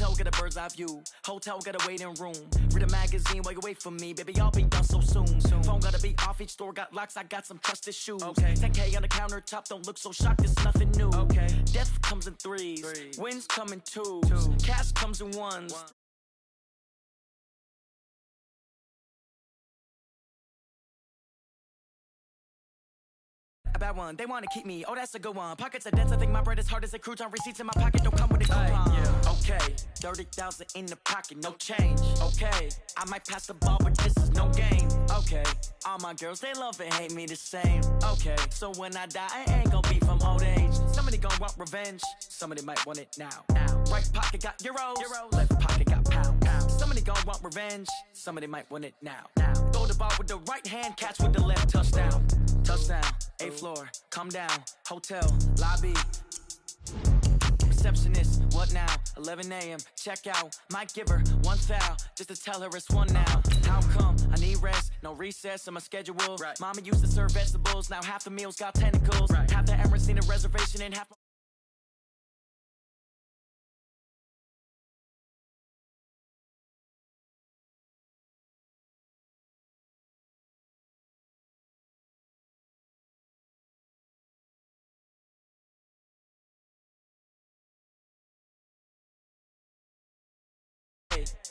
Motel, get a bird's eye view. Hotel, got a waiting room. Read a magazine while you wait for me. Baby, I'll be done so soon. Phone gotta be off, each store got locks. I got some trusted shoes. 10K on the countertop, don't look so shocked, it's nothing new. Death comes in threes. Wins come in twos. Cash comes in ones. A bad one, they wanna keep me, oh that's a good one. Pockets are dense, I think my bread is hard as a crouton. Receipts in my pocket don't come with a coupon. Okay, 30,000 in the pocket, no change. Okay, I might pass the ball, but this is no game. Okay, all my girls, they love and hate me the same. Okay, so when I die, I ain't gonna be from old age. Somebody gon' want revenge, somebody might want it now. Right pocket got euros, left pocket got pounds. Somebody gon' want revenge, somebody might want it now. Throw the ball with the right hand, catch with the left, touchdown. Touchdown, 8th floor, come down, hotel, lobby. Receptionist, what now? 11 a.m., check out. Might give her one foul, just to tell her it's one now. How come? I need rest, no recess on my schedule. Mama used to serve vegetables, now half the meals got tentacles. Half the Emirates need a reservation and half...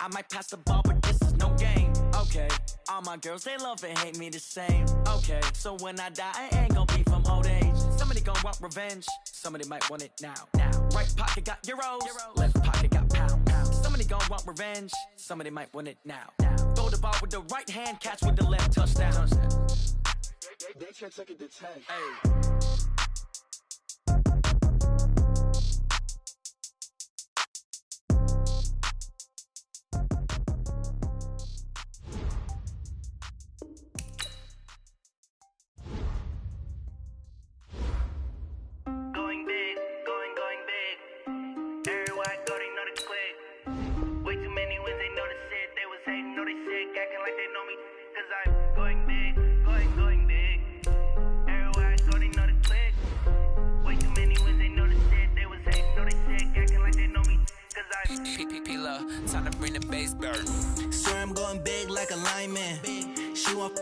I might pass the ball, but this is no game. Okay, all my girls, they love and hate me the same. Okay, so when I die, I ain't gonna be from old age. Somebody gon' want revenge, somebody might want it now. Right pocket got euros, left pocket got pounds. Somebody gon' want revenge, somebody might want it now. Throw the ball with the right hand, catch with the left, touchdown. They can't take it to 10. Time to bring the base burn. Swear I'm going big like a lineman. She want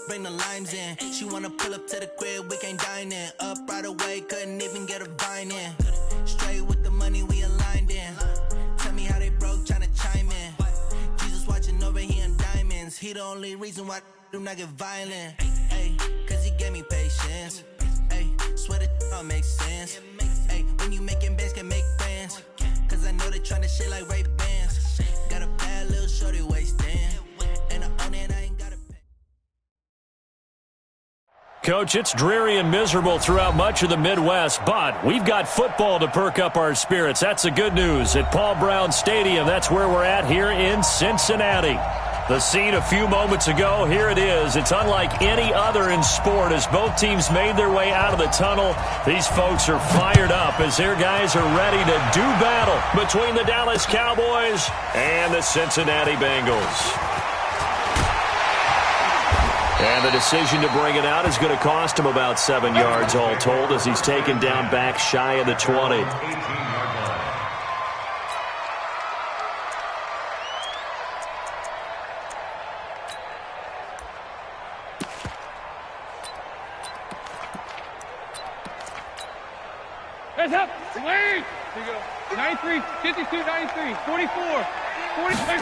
bring the limes in. She wanna pull up to the crib, we can't dine in. Up right away, couldn't even get a vine in. Straight with the money we aligned in. Tell me how they broke, tryna chime in. Jesus watching over here in diamonds. He the only reason why I do not get violent. Ay, cause he gave me patience. Ay, swear that all makes sense. Ay, when you making bands, can make friends. Cause I know they tryna shit like Ray-Bans. Got a bad little shorty wasting. And I own it, I ain't gotta pay. Coach, it's dreary and miserable throughout much of the Midwest, but we've got football to perk up our spirits. That's the good news at Paul Brown Stadium. That's where we're at here in Cincinnati. The scene a few moments ago, here it is. It's unlike any other in sport as both teams made their way out of the tunnel. These folks are fired up as their guys are ready to do battle between the Dallas Cowboys and the Cincinnati Bengals. And the decision to bring it out is going to cost him about 7 yards all told as he's taken down back shy of the 20. Heads up! Wait! Here you go. 93, 52, 93, 44, 46.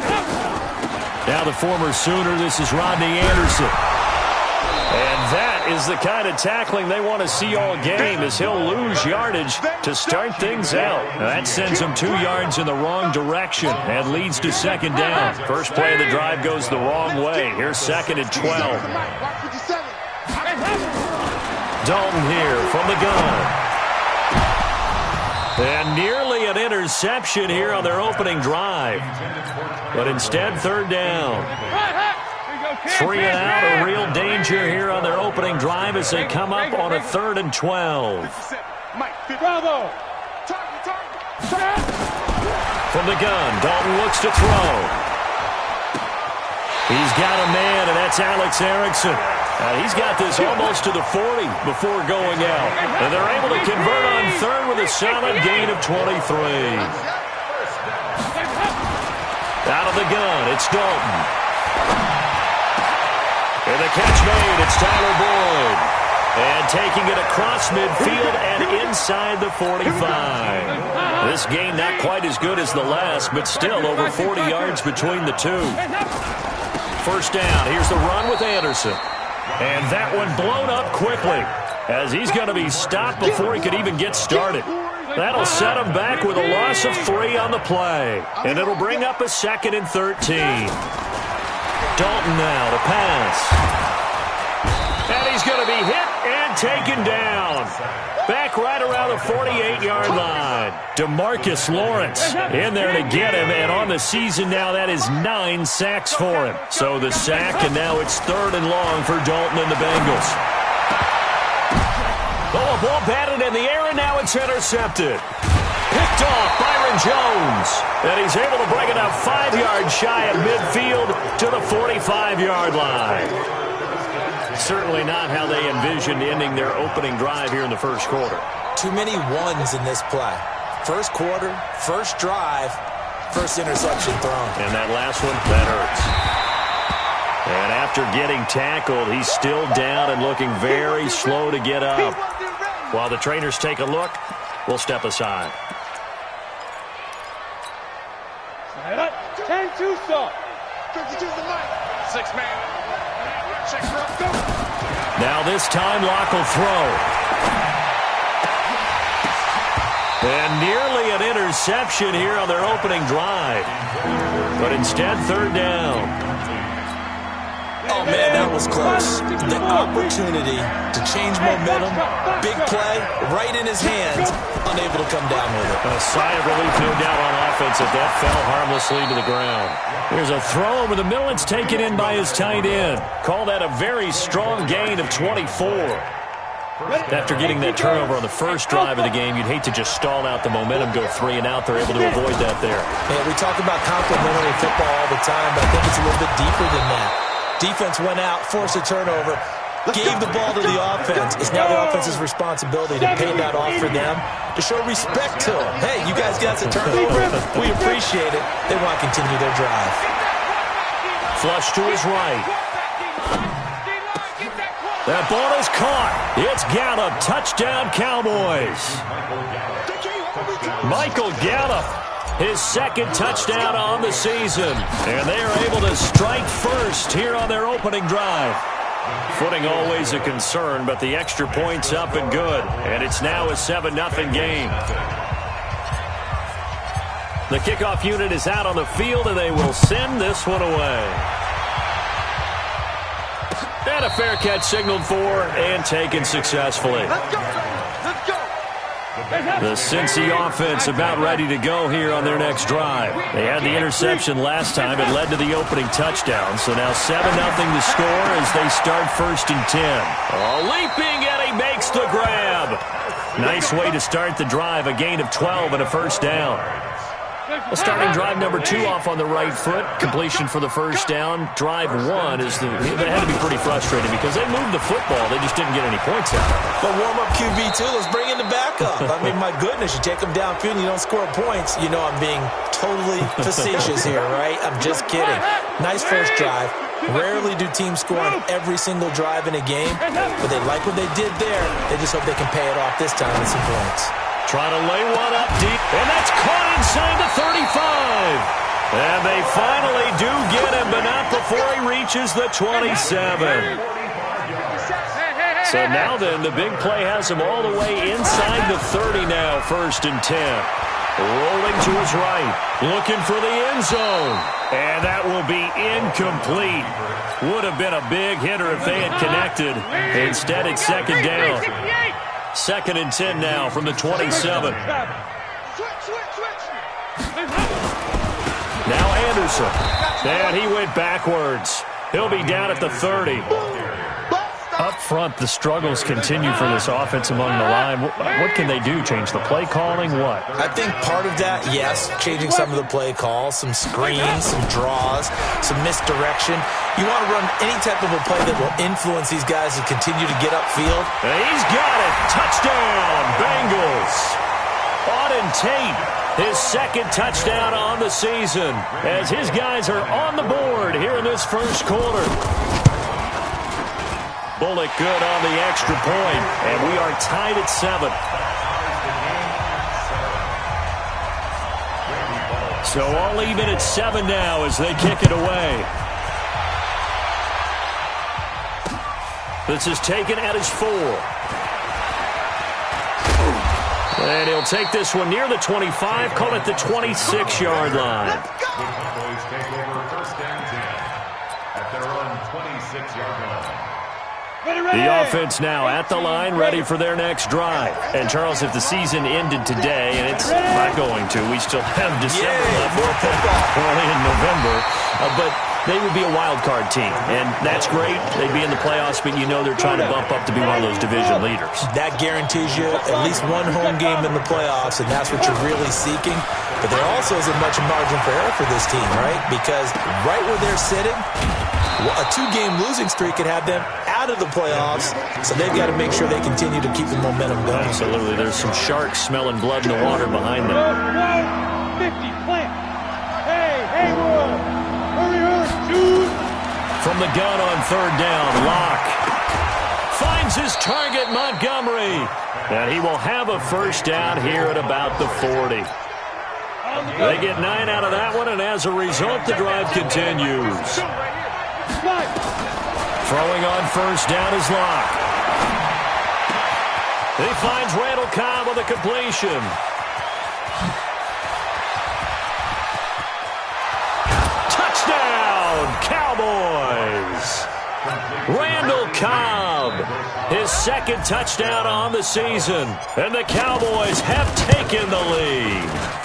Now the former Sooner, this is Rodney Anderson. And that is the kind of tackling they want to see all game as he'll lose yardage to start things out. Now that sends him 2 yards in the wrong direction and leads to second down. First play of the drive goes the wrong way. Here's second and 12. Dalton here from the gun. And nearly an interception here on their opening drive. But instead, third down. 3 and out, a real danger here on their opening drive as they come up on a 3rd and 12. Bravo! From the gun, Dalton looks to throw. He's got a man, and that's Alex Erickson. He's got this almost to the 40 before going out. And they're able to convert on 3rd with a solid gain of 23. Out of the gun, it's Dalton. And the catch made, it's Tyler Boyd. And taking it across midfield and inside the 45. This game not quite as good as the last, but still over 40 yards between the two. First down, here's the run with Anderson. And that one blown up quickly as he's going to be stopped before he could even get started. That'll set him back with a loss of 3 on the play. And it'll bring up a 2nd and 13. Dalton now to pass. And he's going to be hit and taken down. Back right around the 48-yard line. DeMarcus Lawrence in there to get him. And on the season now, that is 9 sacks for him. So the sack, and now it's 3rd and long for Dalton and the Bengals. Oh, a ball batted in the air, and now it's intercepted. Picked off Byron Jones. And he's able to bring it up 5 yards shy of midfield to the 45-yard line. Certainly not how they envisioned ending their opening drive here in the first quarter. Too many ones in this play. First quarter, first drive, first interception thrown. And that last one, that hurts. And after getting tackled, he's still down and looking very slow to get up. While the trainers take a look, we'll step aside. 10-2 stop. 6-man. Check for up, go. Now this time, Locke will throw. And nearly an interception here on their opening drive. But instead, 3rd down. Oh, man, that was close. The opportunity to change momentum, big play, right in his hands, unable to come down with it. A sigh of relief, no doubt, on offense if that fell harmlessly to the ground. Here's a throw over the middle. It's taken in by his tight end. Call that a very strong gain of 24. After getting that turnover on the first drive of the game, you'd hate to just stall out the momentum, go 3 and out. They're able to avoid that there. Yeah, we talk about complementary football all the time, but I think it's a little bit deeper than that. Defense went out, forced a turnover, gave the ball to the offense. It's now the offense's responsibility to pay that off for them, to show respect to them. Hey, you guys got the turnover. We appreciate it. They want to continue their drive. Flush to his right. That ball is caught. It's Gallup. Touchdown, Cowboys. Michael Gallup, his 2nd touchdown on the season. And they are able to strike first here on their opening drive. Footing always a concern, but the extra point's up and good. And it's now a 7-0 game. The kickoff unit is out on the field, and they will send this one away. And a fair catch signaled for and taken successfully. Let's go. Let's go. The Cincy offense about ready to go here on their next drive. They had the interception last time. It led to the opening touchdown. So now 7-0 the score as they start 1st and 10. Oh, leaping, and he makes the grab. Nice way to start the drive. A gain of 12 and a first down. Well, starting drive number 2 off on the right foot. Completion for the first down. Drive 1 is they had to be pretty frustrating because they moved the football. They just didn't get any points out of it. But warm-up QB2, let's bring in the backup. I mean, my goodness, you take them downfield and you don't score points. You know I'm being totally facetious here, right? I'm just kidding. Nice first drive. Rarely do teams score on every single drive in a game, but they like what they did there. They just hope they can pay it off this time with some points. Trying to lay one up deep, and that's caught inside the 35. And they finally do get him, but not before he reaches the 27. So now then, the big play has him all the way inside the 30 now, 1st and 10. Rolling to his right, looking for the end zone. And that will be incomplete. Would have been a big hitter if they had connected. Instead, it's 2nd down. 2nd and 10 now from the 27. Now Anderson. And he went backwards. He'll be down at the 30. Up front, the struggles continue for this offense among the line. What can they do? Change the play calling? What? I think part of that, yes, changing some of the play calls, some screens, some draws, some misdirection. You want to run any type of a play that will influence these guys to continue to get upfield. And he's got it. Touchdown, Bengals. Auden Tate His second touchdown on the season as his guys are on the board here in this first quarter. Bullock good on the extra point, and we are tied at 7. So all even at 7 now as they kick it away. This is taken at his 4. And he'll take this one near the 25, call it the 26-yard line. Cowboys take over first and 10 at their own 26-yard line. The offense now at the line, ready for their next drive. And, Charles, if the season ended today, and it's not going to, we still have December left, more football early in November, but they would be a wild card team, and that's great. They'd be in the playoffs, but you know they're trying to bump up to be one of those division leaders. That guarantees you at least one home game in the playoffs, and that's what you're really seeking. But there also isn't much margin for error for this team, right? Because right where they're sitting, a 2-game losing streak could have them out of the playoffs, so they've got to make sure they continue to keep the momentum going. Absolutely. There's some sharks smelling blood in the water behind them. 50, plant. Hey, Roy. Hurry, dude. From the gun on third down, Locke finds his target, Montgomery. And he will have a first down here at about the 40. They get 9 out of that one, and as a result, the drive continues. Throwing on first down is Locke. He finds Randall Cobb with a completion. Touchdown, Cowboys! Randall Cobb, his second touchdown on the season, and the Cowboys have taken the lead.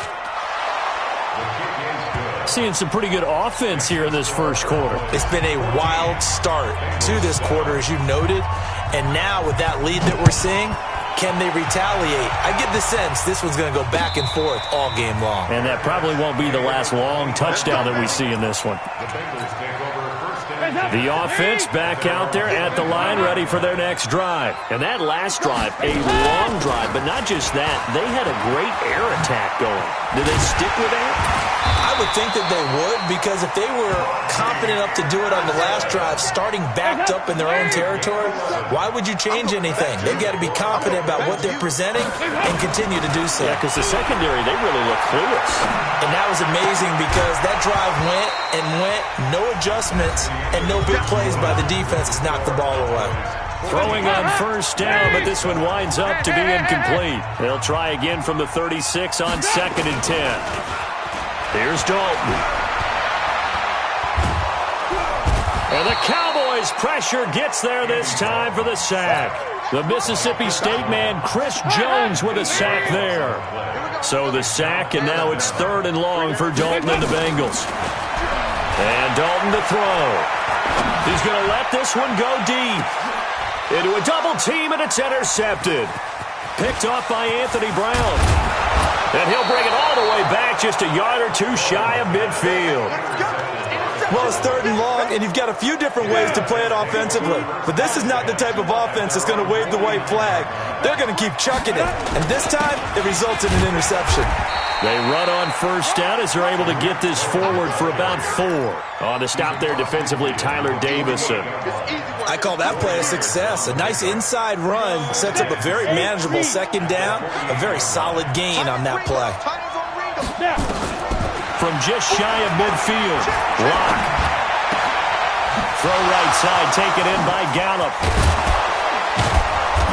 Seeing some pretty good offense here in this first quarter. It's been a wild start to this quarter, as you noted. And now with that lead that we're seeing, can they retaliate? I get the sense this one's going to go back and forth all game long. And that probably won't be the last long touchdown that we see in this one. The offense back out there at the line, ready for their next drive. And that last drive, a long drive, but not just that. They had a great air attack going. Did they stick with that? I would think that they would, because if they were confident enough to do it on the last drive, starting backed up in their own territory, why would you change anything? They've got to be confident about what they're presenting and continue to do so. Yeah, because the secondary, they really look clueless. And that was amazing because that drive went and went, no adjustments, and no big plays by the defense has knocked the ball away. Throwing on first down, but this one winds up to be incomplete. They'll try again from the 36 on 2nd and 10. Here's Dalton. And the Cowboys' pressure gets there this time for the sack. The Mississippi State man, Chris Jones, with a sack there. So the sack, and now it's 3rd and long for Dalton and the Bengals. And Dalton to throw. He's going to let this one go deep. Into a double team, and it's intercepted. Picked off by Anthony Brown. And he'll bring it all the way back, just a yard or two shy of midfield. Well, it's 3rd and long, and you've got a few different ways to play it offensively. But this is not the type of offense that's going to wave the white flag. They're going to keep chucking it. And this time, it results in an interception. They run on first down as they're able to get this forward for about 4. On to stop there defensively, Tyler Davison. I call that play a success. A nice inside run sets up a very manageable 2nd down. A very solid gain on that play. From just shy of midfield, Locke. Throw right side, taken in by Gallup.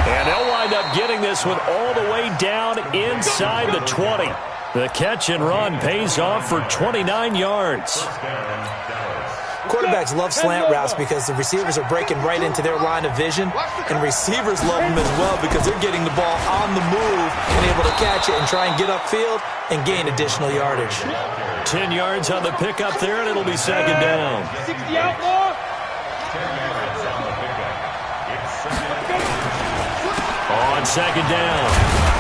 And they'll wind up getting this one all the way down inside the 20. The catch and run pays off for 29 yards. Quarterbacks love slant routes because the receivers are breaking right into their line of vision, and receivers love them as well because they're getting the ball on the move and able to catch it and try and get upfield and gain additional yardage. 10 yards on the pickup there, and it'll be 2nd down. 60 outlaw. On 2nd down,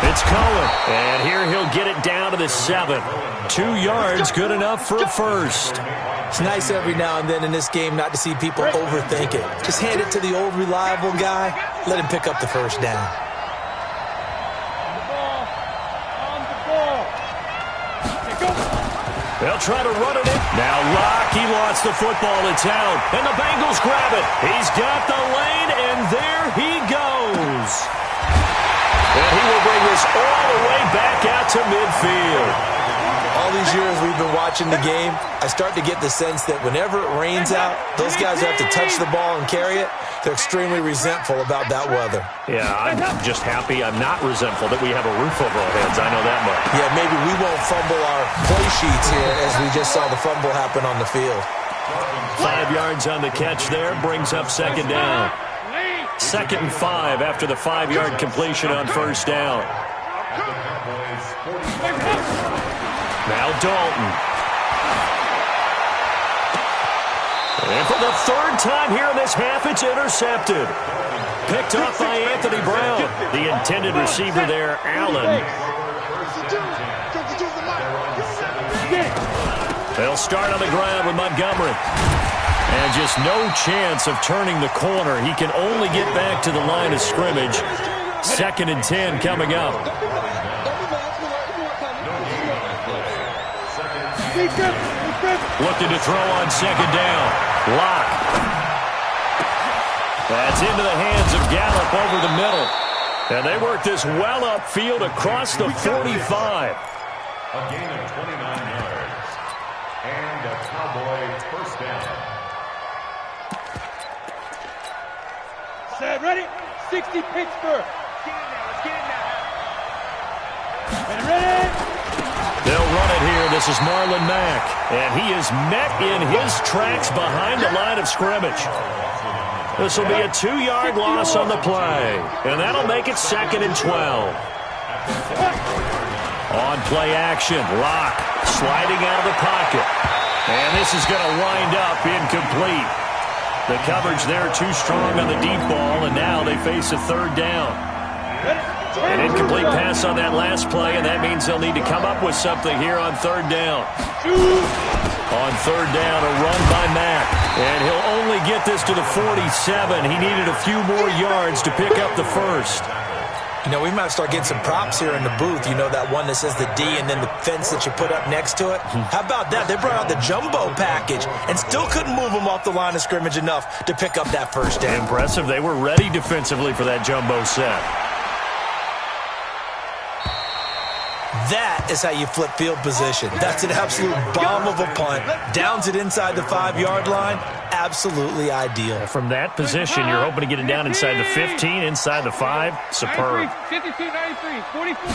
it's Cohen. And here he'll get it down to the 7. 2 yards, good enough for a first. It's nice every now and then in this game not to see people overthink it. Just hand it to the old reliable guy. Let him pick up the first down. They'll try to run it in. Now Locke, he lost the football. It's out. And the Bengals grab it. He's got the lane, and there he goes. And he will bring this all the way back out to midfield. All these years we've been watching the game, I start to get the sense that whenever it rains out, those guys who have to touch the ball and carry it, they're extremely resentful about that weather. Yeah, I'm just happy I'm not resentful that we have a roof over our heads. I know that much. Yeah, maybe we won't fumble our play sheets here as we just saw the fumble happen on the field. 5 yards on the catch there, brings up second down. 2nd and 5 after the 5-yard completion on first down. Now Dalton. And for the 3rd time here in this half, it's intercepted. Picked off by Anthony Brown. The intended receiver there, Allen. They'll start on the ground with Montgomery. And just no chance of turning the corner. He can only get back to the line of scrimmage. 2nd and 10 coming up. Looking to throw on second down. Locke. That's into the hands of Gallup over the middle. And they work this well upfield across the 45. A gain of 29 yards. And a Cowboy first down. Set, ready? 60 Pittsburgh. Let's get it now. Ready? They'll run it here. This is Marlon Mack. And he is met in his tracks behind the line of scrimmage. This will be a 2-yard loss on the play. And that'll make it 2nd and 12. On play action, Locke sliding out of the pocket. And this is going to wind up incomplete. The coverage there too strong on the deep ball, and now they face a 3rd down. An incomplete pass on that last play, and that means they'll need to come up with something here on 3rd down. On 3rd down, a run by Mack. And he'll only get this to the 47. He needed a few more yards to pick up the first. You know, we might start getting some props here in the booth. You know, that one that says the D and then the fence that you put up next to it? How about that? They brought out the jumbo package and still couldn't move them off the line of scrimmage enough to pick up that first down. Impressive. They were ready defensively for that jumbo set. That is how you flip field position. That's an absolute bomb of a punt. Downs it inside the 5-yard line. Absolutely ideal. From that position, you're hoping to get it down inside the 15, inside the 5. Superb. 52, 93, 44.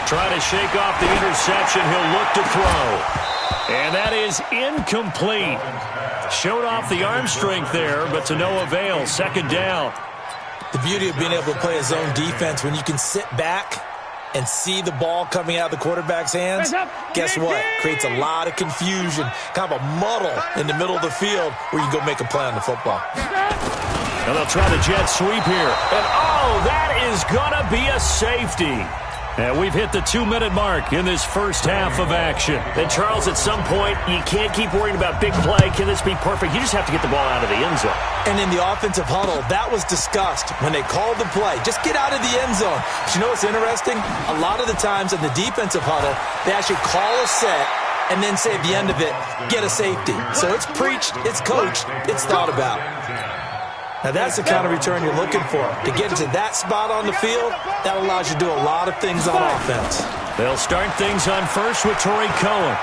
Trying to shake off the interception. He'll look to throw. And that is incomplete. Showed off the arm strength there, but to no avail. 2nd down. The beauty of being able to play a zone defense when you can sit back and see the ball coming out of the quarterback's hands, guess what? Creates a lot of confusion, kind of a muddle in the middle of the field where you go make a play on the football. And they'll try the jet sweep here. And, oh, that is going to be a safety. And we've hit the 2-minute mark in this first half of action. And, Charles, at some point, you can't keep worrying about big play. Can this be perfect? You just have to get the ball out of the end zone. And in the offensive huddle, that was discussed when they called the play. Just get out of the end zone. But you know what's interesting? A lot of the times in the defensive huddle, they actually call a set and then say at the end of it, get a safety. So it's preached, it's coached, it's thought about. Now, that's the kind of return you're looking for. To get into that spot on the field, that allows you to do a lot of things on offense. They'll start things on first with Torrey Cohen.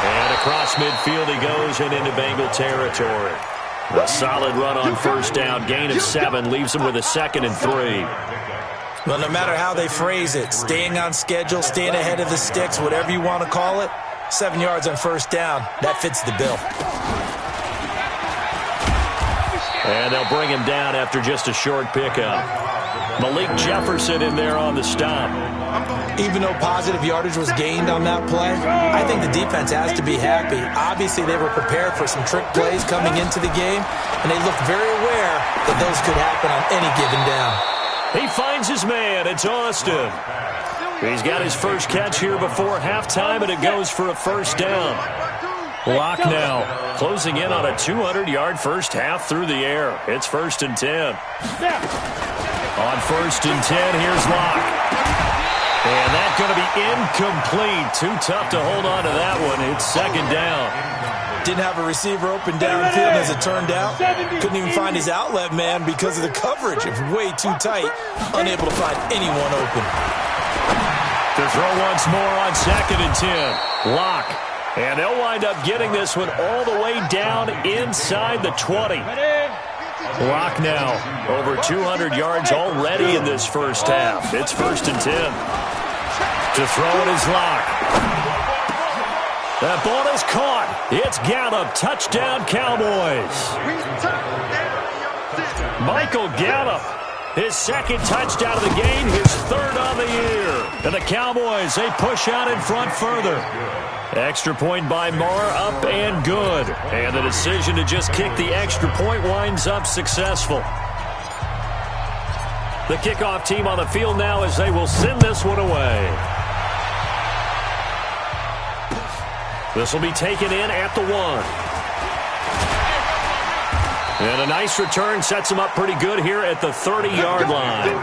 And across midfield he goes and into Bengal territory. A solid run on first down. Gain of 7 leaves him with a 2nd and 3. Well, no matter how they phrase it, staying on schedule, staying ahead of the sticks, whatever you want to call it, 7 yards on first down, that fits the bill. And they'll bring him down after just a short pickup. Malik Jefferson in there on the stop. Even though positive yardage was gained on that play, I think the defense has to be happy. Obviously, they were prepared for some trick plays coming into the game, and they looked very aware that those could happen on any given down. He finds his man. It's Austin. He's got his first catch here before halftime, and it goes for a first down. Locke now closing in on a 200-yard first half through the air. It's 1st and 10. On 1st and 10, here's Locke. And that going to be incomplete. Too tough to hold on to that one. It's second down. Didn't have a receiver open downfield, as it turned out. Couldn't even find his outlet man because of the coverage. It was way too tight. Unable to find anyone open. To throw once more on 2nd and 10. Lock. And they'll wind up getting this one all the way down inside the 20. Lock now. Over 200 yards already in this first half. It's 1st and 10. To throw it is Lock. That ball is caught. It's Gallup. Touchdown, Cowboys. Michael Gallup. His second touchdown of the game, his third on the year. And the Cowboys, they push out in front further. Extra point by Marr, up and good. And the decision to just kick the extra point winds up successful. The kickoff team on the field now as they will send this one away. This will be taken in at the 1. And a nice return sets them up pretty good here at the 30-yard line.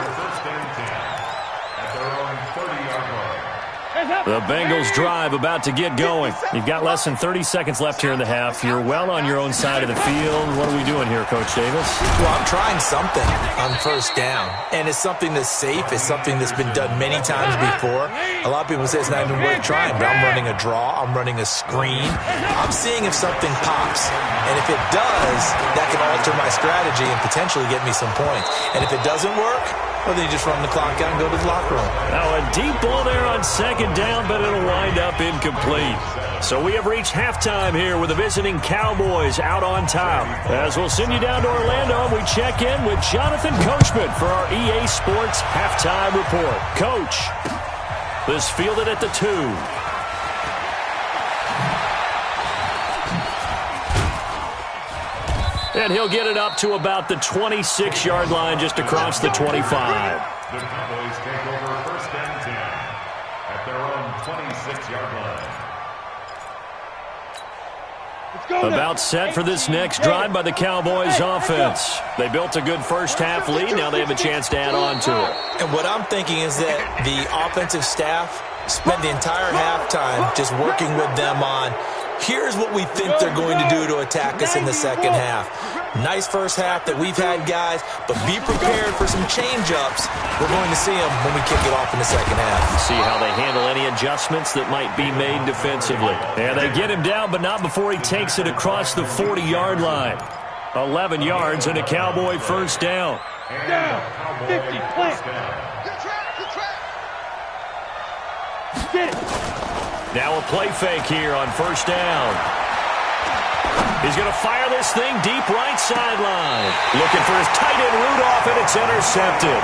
The Bengals drive about to get going. You've got less than 30 seconds left here in the half. You're well on your own side of the field. What are we doing here, Coach Davis? Well, I'm trying something on first down. And it's something that's safe. It's something that's been done many times before. A lot of people say it's not even worth trying, but I'm running a draw. I'm running a screen. I'm seeing if something pops. And if it does, that can alter my strategy and potentially get me some points. And if it doesn't work, well, then you just run the clock out and go to the locker room. Now a deep ball there on second down, but it'll wind up incomplete. So we have reached halftime here with the visiting Cowboys out on top. As we'll send you down to Orlando, we check in with Jonathan Coachman for our EA Sports Halftime Report. Coach, this fielded at the 2. And he'll get it up to about the 26-yard line just across the 25. The Cowboys take over 1st and 10 at their own 26-yard line. About set for this next drive by the Cowboys offense. They built a good first half lead. Now they have a chance to add on to it. And what I'm thinking is that the offensive staff spend the entire halftime just working with them on, here's what we think they're going to do to attack us in the second half. Nice first half that we've had, guys, but be prepared for some change-ups. We're going to see them when we kick it off in the second half. See how they handle any adjustments that might be made defensively. And they get him down, but not before he takes it across the 40-yard line. 11 yards and a Cowboy first down. Down. 50. Plant. Get it. Now a play fake here on first down. He's going to fire this thing deep right sideline. Looking for his tight end Rudolph, and it's intercepted.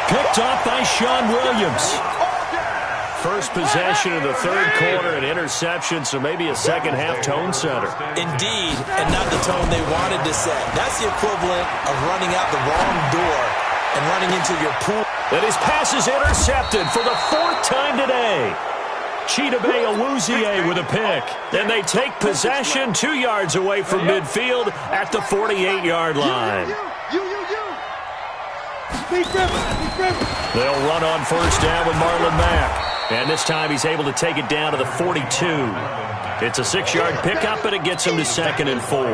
Picked off by Sean Williams. First possession of the third quarter, an interception, so maybe a second half tone setter. Indeed, and not the tone they wanted to set. That's the equivalent of running out the wrong door and running into your pool. And his pass is intercepted for the 4th time today. Chidobe Awuzie with a pick. And they take possession 2 yards away from midfield at the 48-yard line. They'll run on first down with Marlon Mack. And this time he's able to take it down to the 42. It's a 6-yard pickup, and it gets him to 2nd and 4.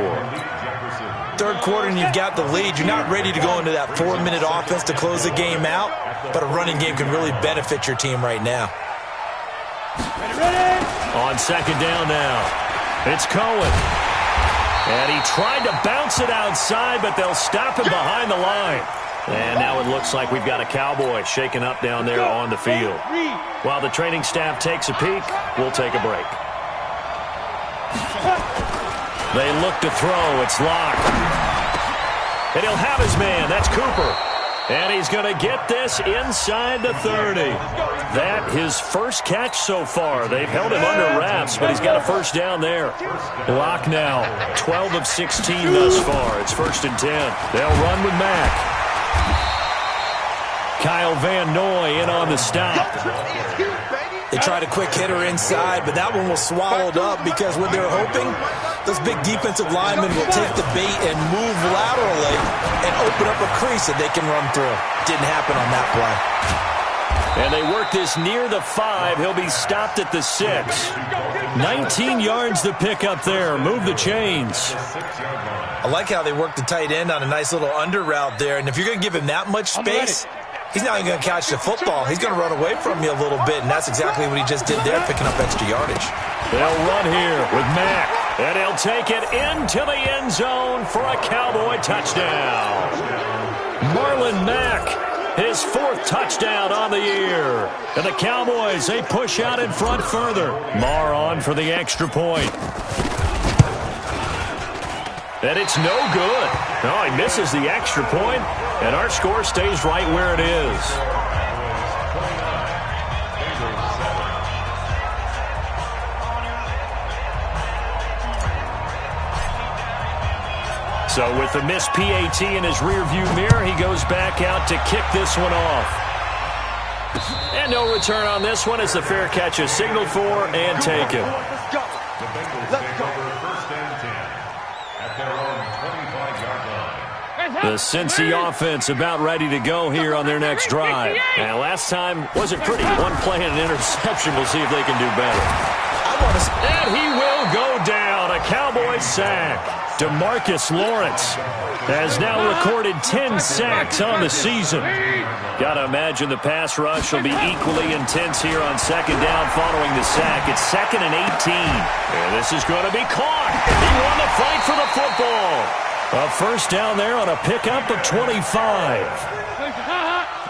Third quarter and you've got the lead. You're not ready to go into that 4-minute offense to close the game out, but a running game can really benefit your team right now. On second down now, it's Cohen. And he tried to bounce it outside, but they'll stop him behind the line. And now it looks like we've got a Cowboy shaken up down there on the field. While the training staff takes a peek, we'll take a break. They look to throw. It's locked. And he'll have his man. That's Cooper. And he's going to get this inside the 30. That his first catch so far. They've held him under wraps, but he's got a first down there. Block now. 12 of 16 thus far. It's 1st and 10. They'll run with Mack. Kyle Van Noy in on the stop. They tried a quick hitter inside, but that one was swallowed up because what they're hoping, those big defensive linemen will take the bait and move laterally and open up a crease that they can run through. Didn't happen on that play. And they work this near the 5. He'll be stopped at the 6. 19 yards to pick up there. Move the chains. I like how they work the tight end on a nice little under route there. And if you're going to give him that much space, he's not even going to catch the football. He's going to run away from you a little bit, and that's exactly what he just did there, picking up extra yardage. They'll run here with Mack, and he'll take it into the end zone for a Cowboy touchdown. Marlon Mack, his 4th touchdown on the year. And the Cowboys, they push out in front further. Marr on for the extra point. And it's no good. No, he misses the extra point, and our score stays right where it is. So with the missed PAT in his rearview mirror, he goes back out to kick this one off. And no return on this one as the fair catch is signaled for and taken. The Bengals take over 1st and 10 at their own 25-yard line. The Cincy offense about ready to go here on their next drive. And last time wasn't pretty. One play and an interception. We'll see if they can do better. And he will go down. A Cowboy sack. DeMarcus Lawrence has now recorded 10 sacks on the season. Got to imagine the pass rush will be equally intense here on 2nd down following the sack. It's 2nd and 18. And this is going to be caught. He won the fight for the football. A 1st down there on a pickup of 25.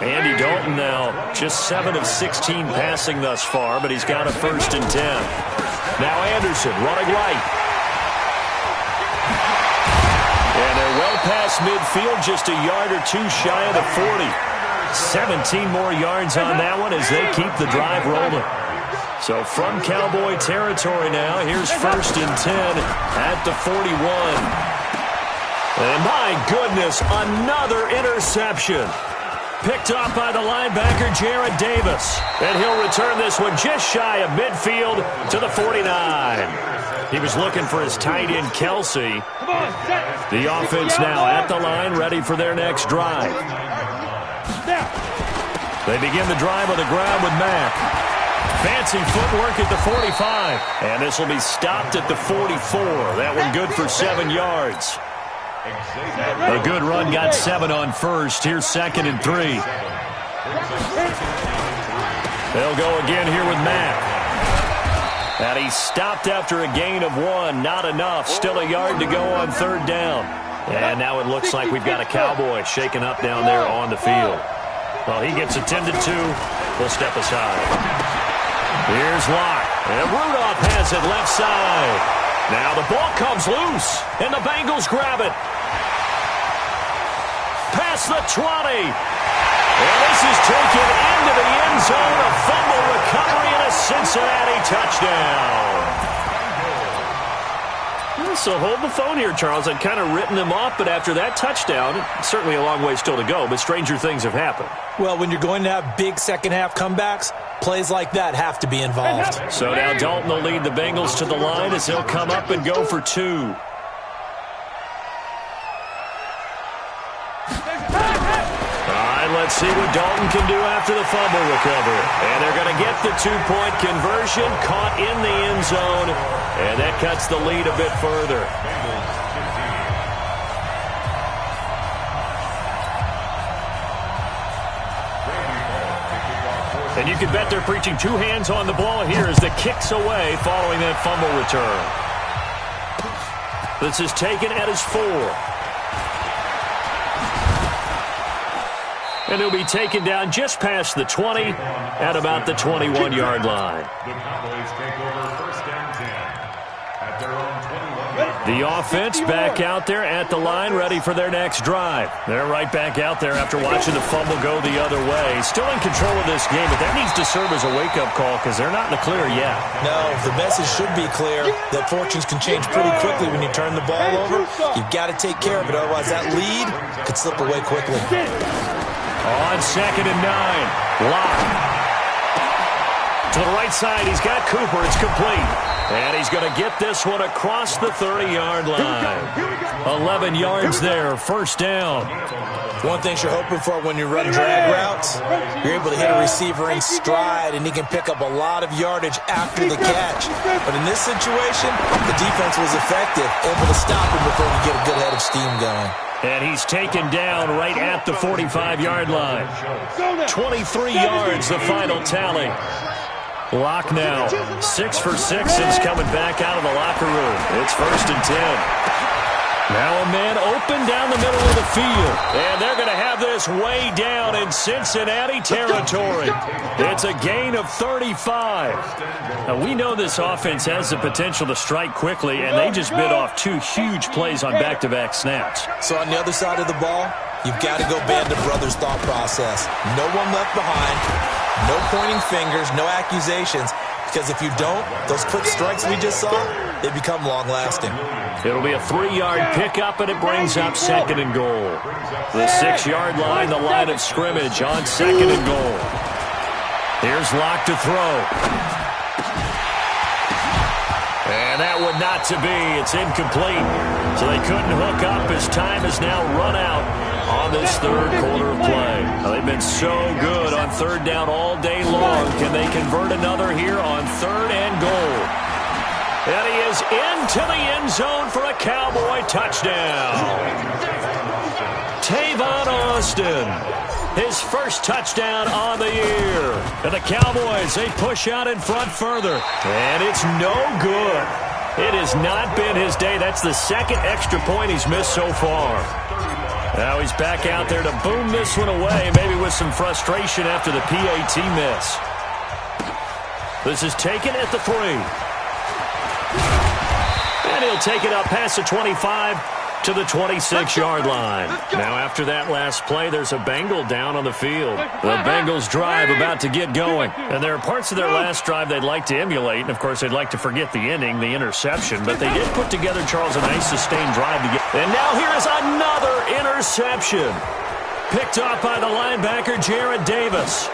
Andy Dalton now just 7 of 16 passing thus far, but he's got a 1st and 10. Now Anderson running right. And they're well past midfield, just a yard or 2 shy of the 40. 17 more yards on that one as they keep the drive rolling. So from Cowboy territory now, here's 1st and 10 at the 41. And my goodness, another interception. Picked off by the linebacker, Jared Davis. And he'll return this one just shy of midfield to the 49. He was looking for his tight end, Kelsey. The offense now at the line, ready for their next drive. They begin the drive on the ground with Mack. Fancy footwork at the 45. And this will be stopped at the 44. That one good for 7 yards. A good run, got 7 on 1st. Here's 2nd and 3. They'll go again here with Mack. And he's stopped after a gain of 1. Not enough. Still a yard to go on 3rd down. And now it looks like we've got a Cowboy shaken up down there on the field. Well, he gets attended to. We'll step aside. Here's Locke. And Rudolph has it left side. Now the ball comes loose. And the Bengals grab it. Past the 20. And this is taken into the end zone. A fumble recovery and a Cincinnati touchdown. So hold the phone here, Charles. I'd kind of written them off, but after that touchdown, certainly a long way still to go, but stranger things have happened. Well, when you're going to have big second-half comebacks, plays like that have to be involved. So now Dalton will lead the Bengals to the line as he'll come up and go for 2. Let's see what Dalton can do after the fumble recovery. And they're going to get the 2-point conversion, caught in the end zone, and that cuts the lead a bit further. And you can bet they're preaching 2 hands on the ball here as the kick's away following that fumble return. This is taken at his 4. And he'll be taken down just past the 20 at about the 21-yard line. The Cowboys take over 1st and 10 at their own 21-yard line. The offense back out there at the line, ready for their next drive. They're right back out there after watching the fumble go the other way. Still in control of this game, but that needs to serve as a wake-up call because they're not in the clear yet. No, the message should be clear that fortunes can change pretty quickly when you turn the ball over. You've got to take care of it, otherwise that lead could slip away quickly. On 2nd and 9, Locke. To the right side, he's got Cooper. It's complete. And he's going to get this one across the 30-yard line. 11 yards there, first down. One thing you're hoping for when you run drag routes, you're able to hit a receiver in stride, and he can pick up a lot of yardage after the catch. But in this situation, the defense was effective, able to stop him before he get a good head of steam going. And he's taken down right at the 45-yard line. 23 yards, the final tally. Lock now. 6 for 6 since coming back out of the locker room. It's 1st and 10. Now a man open down the middle of the field. And they're going to have this way down in Cincinnati territory. It's a gain of 35. Now we know this offense has the potential to strike quickly, and they just bit off 2 huge plays on back-to-back snaps. So on the other side of the ball, you've got to go band of brothers thought process. No one left behind. No pointing fingers, no accusations. Because if you don't, those quick strikes we just saw, they become long-lasting. It'll be a 3-yard pickup, and it brings up 2nd and goal. The 6-yard line, the line of scrimmage on 2nd and goal. Here's Locke to throw. And that one not to be. It's incomplete. So they couldn't hook up as time has now run out on this third quarter of play. Now, they've been so good on 3rd down all day long. Can they convert another here on 3rd and goal? And he is into the end zone for a Cowboy touchdown. Tavon Austin, his first touchdown on the year. And the Cowboys, they push out in front further. And it's no good. It has not been his day. That's the 2nd extra point he's missed so far. Now he's back out there to boom this one away, maybe with some frustration after the PAT miss. This is taken at the 3. And he'll take it up past the 25 to the 26-yard line. Now after that last play, there's a Bengal down on the field. The Bengals drive about to get going. And there are parts of their last drive they'd like to emulate. And, of course, they'd like to forget the ending, the interception. But they did put together, Charles, a nice sustained drive to get. And now here is another interception. Picked off by the linebacker, Jared Davis.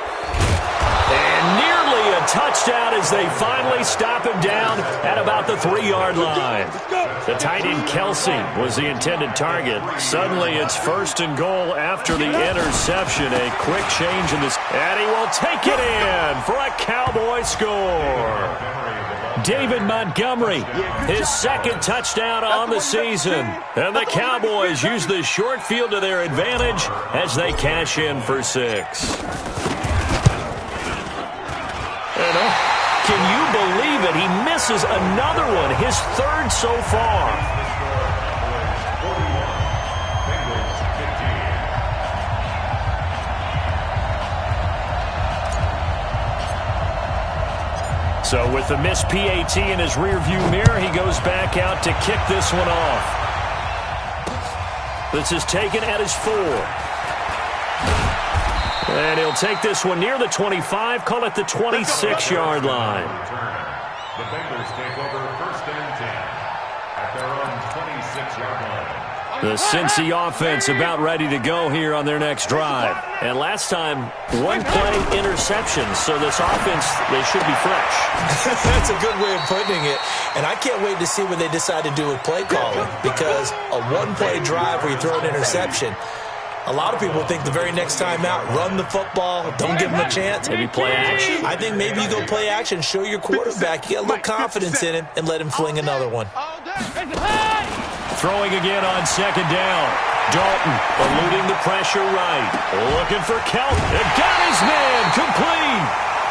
And nearly a touchdown as they finally stop him down at about the 3-yard line. The tight end Kelsey was the intended target. Suddenly it's 1st and goal after the interception. A quick change in this. And he will take it in for a Cowboy score. David Montgomery, his 2nd touchdown on the season. And the Cowboys use the short field to their advantage as they cash in for 6. Can you believe it? He misses another one, his 3rd so far. So with the missed PAT in his rearview mirror, he goes back out to kick this one off. This is taken at his 4. And he'll take this one near the 25, call it the 26-yard line. The Bengals take over 1st and 10 at their own 26-yard line. The Cincy offense about ready to go here on their next drive. And last time, 1-play interception, so this offense, they should be fresh. That's a good way of putting it. And I can't wait to see what they decide to do with play calling, because a 1-play drive where you throw an interception, a lot of people think the very next time out, run the football, don't give him a chance. Maybe play action? I think maybe you go play action, show your quarterback, you get a little confidence in him, and let him fling another one. Throwing again on 2nd down. Dalton eluding the pressure right. Looking for Kelton. It got his man complete.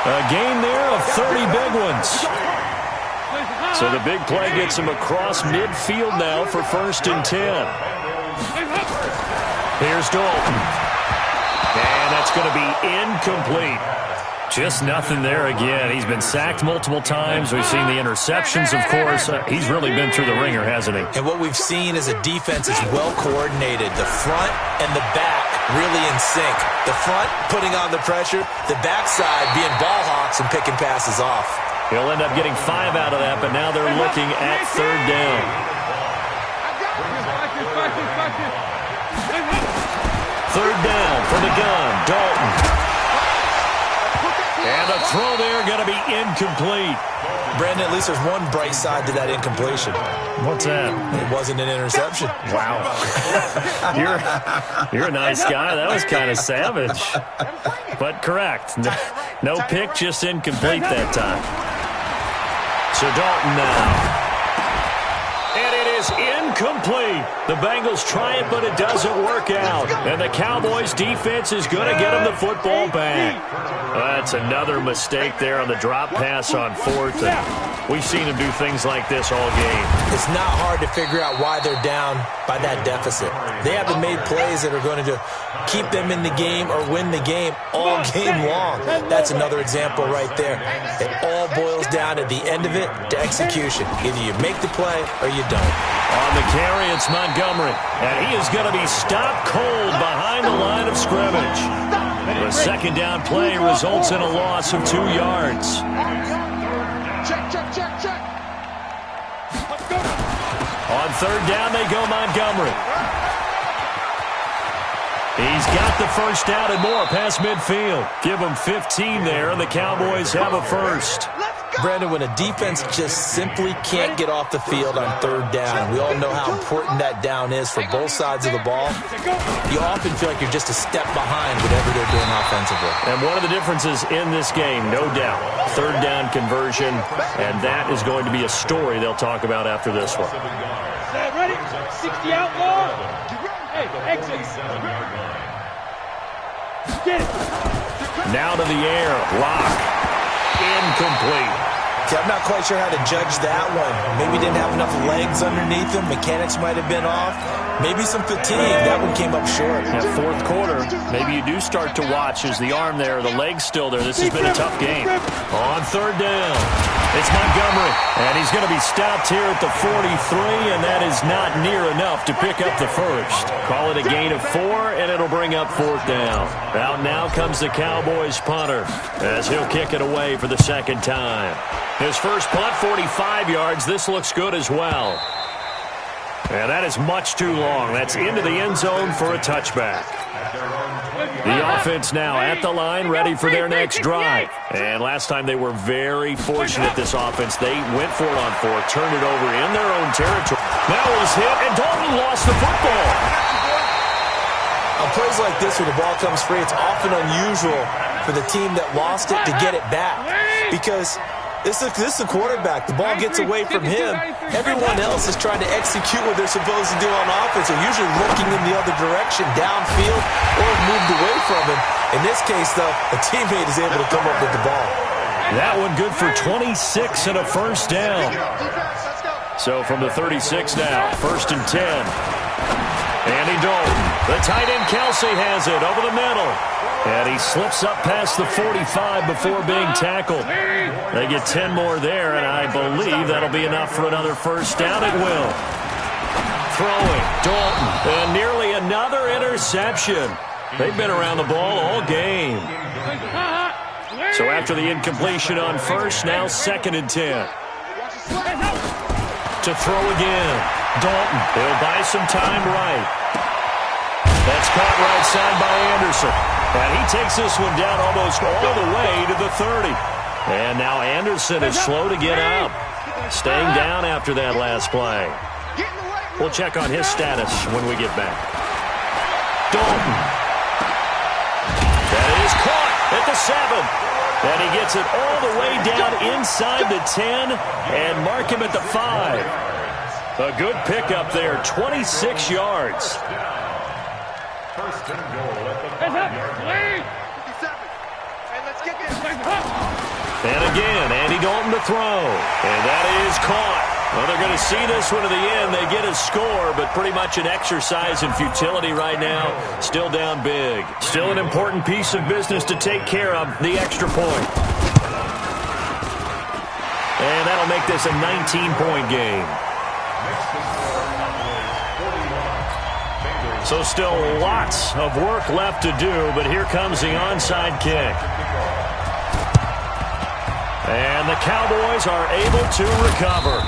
A gain there of 30 big ones. So the big play gets him across midfield now for 1st and 10. Here's Dalton. And that's going to be incomplete. Just nothing there again. He's been sacked multiple times. We've seen the interceptions, of course. He's really been through the ringer, hasn't he? And what we've seen is a defense is well coordinated. The front and the back really in sync. The front putting on the pressure. The backside being ball hawks and picking passes off. He'll end up getting 5 out of that, but now they're looking at 3rd down. 3rd down for the gun. Dalton. And the throw there going to be incomplete. Brandon, at least there's one bright side to that incompletion. What's that? It wasn't an interception. Wow. You're a nice guy. That was kind of savage. But correct. No pick, just incomplete that time. So Dalton now. And it is incomplete. The Bengals try it, but it doesn't work out. And the Cowboys' defense is going to get them the football back. That's another mistake there on the drop pass on fourth. And we've seen them do things like this all game. It's not hard to figure out why they're down by that deficit. They haven't made plays that are going to keep them in the game or win the game all game long. That's another example right there. It all boils down at the end of it to execution. Either you make the play or you don't. On the carry, it's Montgomery. And he is going to be stopped cold behind the line of scrimmage. The second down play results in a loss of 2 yards. Check. On third down, they go Montgomery. He's got the first down and more past midfield. Give him 15 there, and the Cowboys have a first. Brandon, when a defense just simply can't get off the field on third down, we all know how important that down is for both sides of the ball. You often feel like you're just a step behind whatever they're doing offensively. And one of the differences in this game, no doubt, third down conversion, and that is going to be a story they'll talk about after this one. Ready? 60 out long. Hey, exit. Get it. Now to the air. Lock. Incomplete. See, I'm not quite sure how to judge that one. Maybe didn't have enough legs underneath him. Mechanics might have been off. Maybe some fatigue. That one came up short. At fourth quarter, maybe you do start to watch as the arm there, the leg's still there. This has been a tough game. On third down, it's Montgomery. And he's going to be stopped here at the 43, and that is not near enough to pick up the first. Call it a gain of 4, and it'll bring up fourth down. Out now comes the Cowboys punter as he'll kick it away for the second time. His first punt, 45 yards. This looks good as well. And that is much too long. That's into the end zone for a touchback. The offense now at the line, ready for their next drive. And last time they were very fortunate, this offense. They went for it on fourth, turned it over in their own territory. Now he's hit, and Dalton lost the football. On plays like this where the ball comes free, it's often unusual for the team that lost it to get it back. Because this is a quarterback. The ball gets away from him. Everyone else is trying to execute what they're supposed to do on offense. They're usually looking in the other direction, downfield, or moved away from him. In this case, though, a teammate is able to come up with the ball. That one good for 26 and a first down. So from the 36 now, 1st and 10. Andy Dalton. The tight end Kelsey has it over the middle. And he slips up past the 45 before being tackled. They get 10 more there, and I believe that'll be enough for another first down. It will. Throwing, Dalton, and nearly another interception. They've been around the ball all game. So after the incompletion on first, now 2nd and 10. To throw again. Dalton, he'll buy some time right. That's caught right side by Anderson. And he takes this one down almost all the way to the 30. And now Anderson is slow to get up. Staying down after that last play. We'll check on his status when we get back. Dalton. That is caught at the 7. And he gets it all the way down inside the 10 and mark him at the 5. A good pickup there, 26 yards. First and goal at the 5-yard line. And again, Andy Dalton to throw. And that is caught. Well, they're going to see this one to the end. They get a score, but pretty much an exercise in futility right now. Still down big. Still an important piece of business to take care of, the extra point. And that'll make this a 19-point game. So still lots of work left to do, but here comes the onside kick. And the Cowboys are able to recover.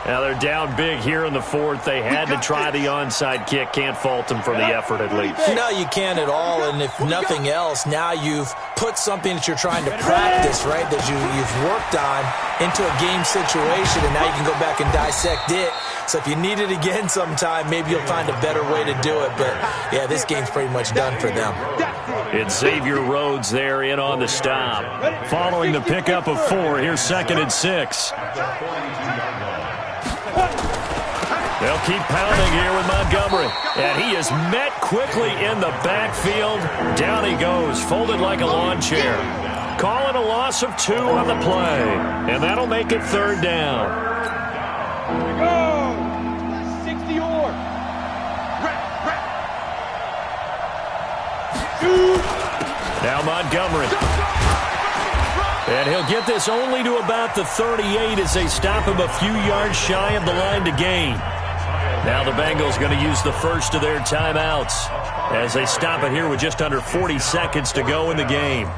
Now they're down big here in the 4th. They had to try the onside kick. Can't fault them for the effort at least. No, you can't at all. And if nothing else, now you've put something that you're trying to practice, right, that you've worked on into a game situation, and now you can go back and dissect it. So if you need it again sometime, maybe you'll find a better way to do it. But, yeah, this game's pretty much done for them. It's Xavier Rhodes there in on the stop. Following the pickup of 4, here's 2nd and 6. They'll keep pounding here with Montgomery. And he is met quickly in the backfield. Down he goes, folded like a lawn chair. Call it a loss of 2 on the play. And that'll make it 3rd down. Here we go. 60 or. Now Montgomery. And he'll get this only to about the 38 as they stop him a few yards shy of the line to gain. Now the Bengals going to use the first of their timeouts as they stop it here with just under 40 seconds to go in the game.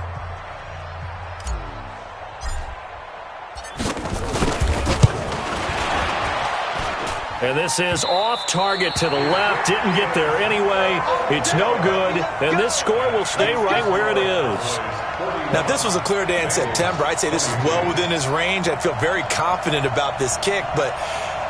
And this is off target to the left. Didn't get there anyway. It's no good. And this score will stay right where it is. Now, if this was a clear day in September, I'd say this is well within his range. I'd feel very confident about this kick, but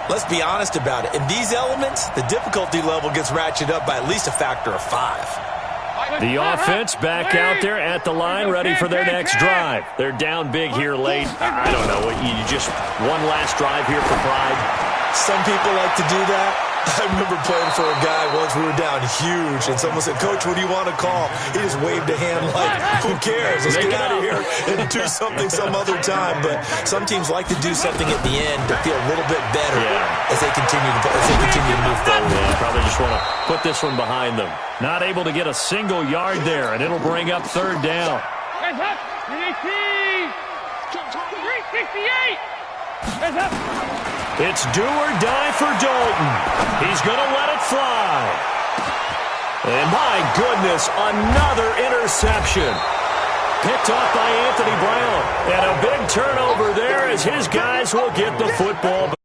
let's be honest about it. In these elements, the difficulty level gets ratcheted up by at least a factor of 5. The offense back out there at the line, ready for their next drive. They're down big here late. I don't know. You just one last drive here for pride. Some people like to do that. I remember playing for a guy once. We were down huge, and someone said, "Coach, what do you want to call?" He just waved a hand like, "Who cares? Let's get out of here and do something some other time." But some teams like to do something at the end to feel a little bit better as they continue to move forward. Yeah, probably just want to put this one behind them. Not able to get a single yard there, and it'll bring up 3rd down. Hands up. 318. 368. Hands up. It's do or die for Dalton. He's going to let it fly. And my goodness, another interception. Picked off by Anthony Brown. And a big turnover there as his guys will get the football back.